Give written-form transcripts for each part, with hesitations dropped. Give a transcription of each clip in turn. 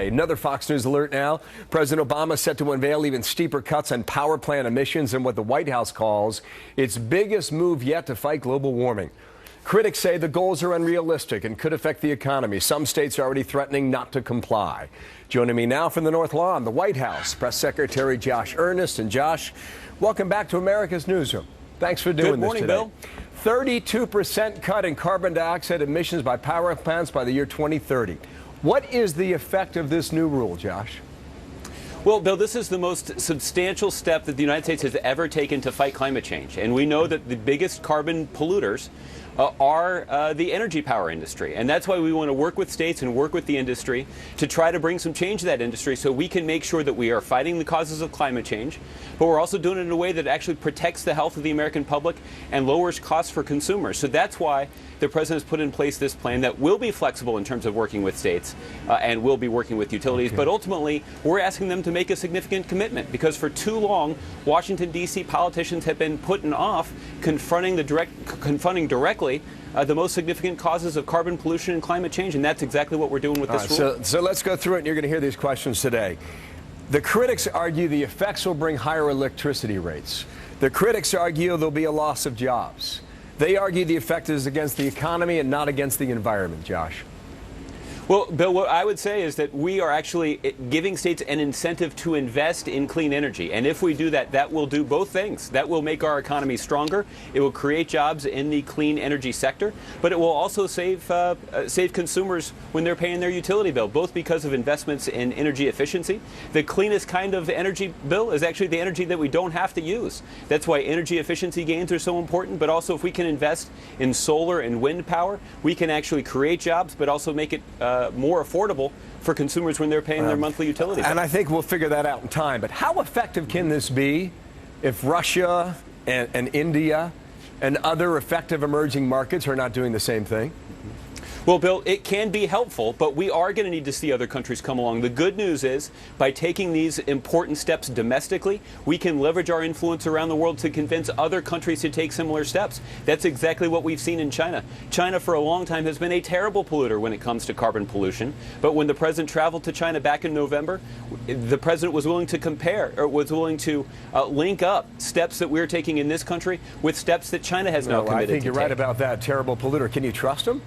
Another Fox News alert now. President Obama set to unveil even steeper cuts on power plant emissions in what the White House calls its biggest move yet to fight global warming. Critics say the goals are unrealistic and could affect the economy. Some states are already threatening not to comply. Joining me now from the North Lawn, the White House, Press Secretary Josh Earnest. And Josh, welcome back to America's Newsroom. Thanks for doing this today. Good morning, Bill. 32% cut in carbon dioxide emissions by power plants by the year 2030. What is the effect of this new rule, Josh? Well, Bill, this is the most substantial step that the United States has ever taken to fight climate change. And we know that the biggest carbon polluters are the energy power industry. And that's why we want to work with states and work with the industry to try to bring some change to that industry so we can make sure that we are fighting the causes of climate change, but we're also doing it in a way that actually protects the health of the American public and lowers costs for consumers. So that's why the president has put in place this plan that will be flexible in terms of working with states and will be working with utilities. Okay. But ultimately, we're asking them to make a significant commitment because for too long, Washington, D.C. politicians have been putting off confronting directly the most significant causes of carbon pollution and climate change, and that's exactly what we're doing with this rule. So let's go through it, and you're going to hear these questions today. The critics argue the effects will bring higher electricity rates. The critics argue there'll be a loss of jobs. They argue the effect is against the economy and not against the environment, Josh. Well, Bill, what I would say is that we are actually giving states an incentive to invest in clean energy. And if we do that, that will do both things. That will make our economy stronger. It will create jobs in the clean energy sector, but it will also save consumers when they're paying their utility bill, both because of investments in energy efficiency. The cleanest kind of energy bill is actually the energy that we don't have to use. That's why energy efficiency gains are so important, but also if we can invest in solar and wind power, we can actually create jobs, but also make it more affordable for consumers when they're paying their monthly utility bill. And I think we'll figure that out in time. But how effective can this be if Russia and India and other effective emerging markets are not doing the same thing? Well, Bill, it can be helpful, but we are going to need to see other countries come along. The good news is, by taking these important steps domestically, we can leverage our influence around the world to convince other countries to take similar steps. That's exactly what we've seen in China. China, for a long time, has been a terrible polluter when it comes to carbon pollution. But when the president traveled to China back in November, the president was willing to link up steps that we're taking in this country with steps that China has now committed to take. I think you're right about that. Terrible polluter. Can you trust him?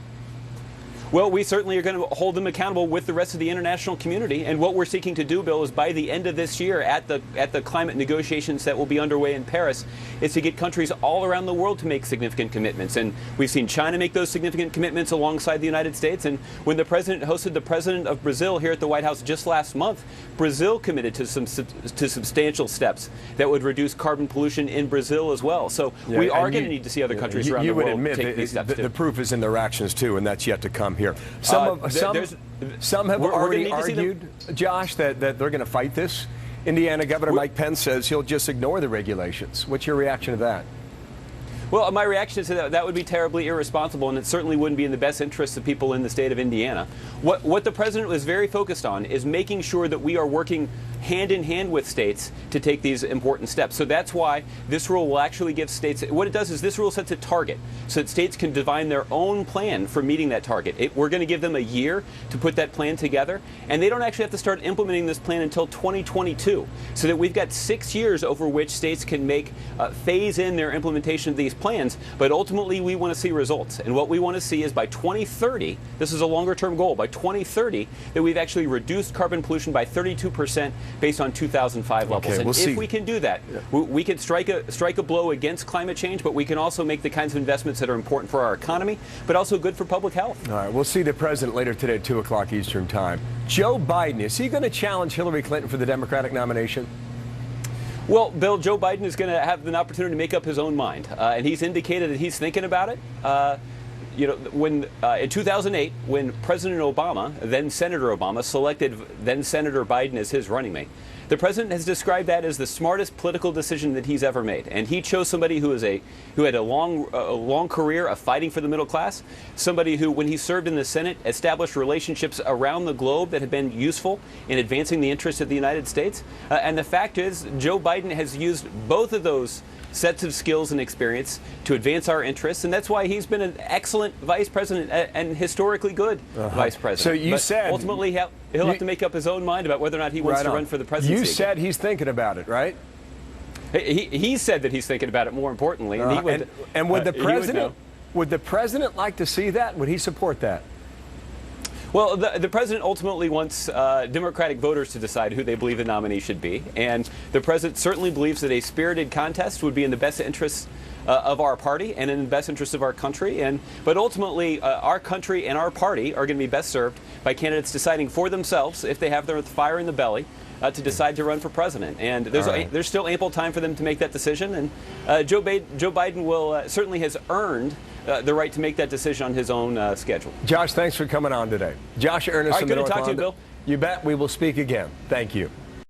Well, we certainly are going to hold them accountable with the rest of the international community. And what we're seeking to do, Bill, is by the end of this year at the climate negotiations that will be underway in Paris, is to get countries all around the world to make significant commitments. And we've seen China make those significant commitments alongside the United States. And when the president hosted the president of Brazil here at the White House just last month, Brazil committed to substantial steps that would reduce carbon pollution in Brazil as well. So we are going to need to see other countries around the world take these steps too. The proof is in their actions too, and that's yet to come here. Some have already argued, Josh, that they're going to fight this. Indiana Governor Mike Pence says he'll just ignore the regulations. What's your reaction to that? Well, my reaction is that would be terribly irresponsible, and it certainly wouldn't be in the best interest of people in the state of Indiana. What the president was very focused on is making sure that we are working hand in hand with states to take these important steps. So that's why this rule will actually give states, what it does is this rule sets a target so that states can define their own plan for meeting that target. We're going to give them a year to put that plan together, and they don't actually have to start implementing this plan until 2022, so that we've got 6 years over which states can phase in their implementation of these plans. But ultimately, we want to see results. And what we want to see is by 2030, this is a longer term goal, by 2030, that we've actually reduced carbon pollution by 32% based on 2005 levels. And if we can do that, we can strike a blow against climate change, but we can also make the kinds of investments that are important for our economy, but also good for public health. All right, we'll see the president later today at 2 o'clock Eastern time. Joe Biden, is he going to challenge Hillary Clinton for the Democratic nomination? Well, Bill, Joe Biden is going to have an opportunity to make up his own mind, and he's indicated that he's thinking about it. When in 2008, when President Obama, then Senator Obama, selected then Senator Biden as his running mate, the president has described that as the smartest political decision that he's ever made. And he chose somebody who had a long career of fighting for the middle class, somebody who, when he served in the Senate, established relationships around the globe that have been useful in advancing the interests of the United States. And the fact is, Joe Biden has used both of those sets of skills and experience to advance our interests, and that's why he's been an excellent vice president and historically good vice president. So you said ultimately he'll have to make up his own mind about whether or not he wants to run for the presidency. You said he's thinking about it, right? He said that he's thinking about it. More importantly, and would the president like to see that? Would he support that? Well, the president ultimately wants Democratic voters to decide who they believe the nominee should be. And the president certainly believes that a spirited contest would be in the best interest of our party and in the best interest of our country. But ultimately, our country and our party are going to be best served by candidates deciding for themselves, if they have their fire in the belly, to decide to run for president. And there's still ample time for them to make that decision. And Joe Biden will certainly has earned the right to make that decision on his own schedule. Josh, thanks for coming on today. Josh Ernest. All right, good to talk to you, Bill. You bet. We will speak again. Thank you.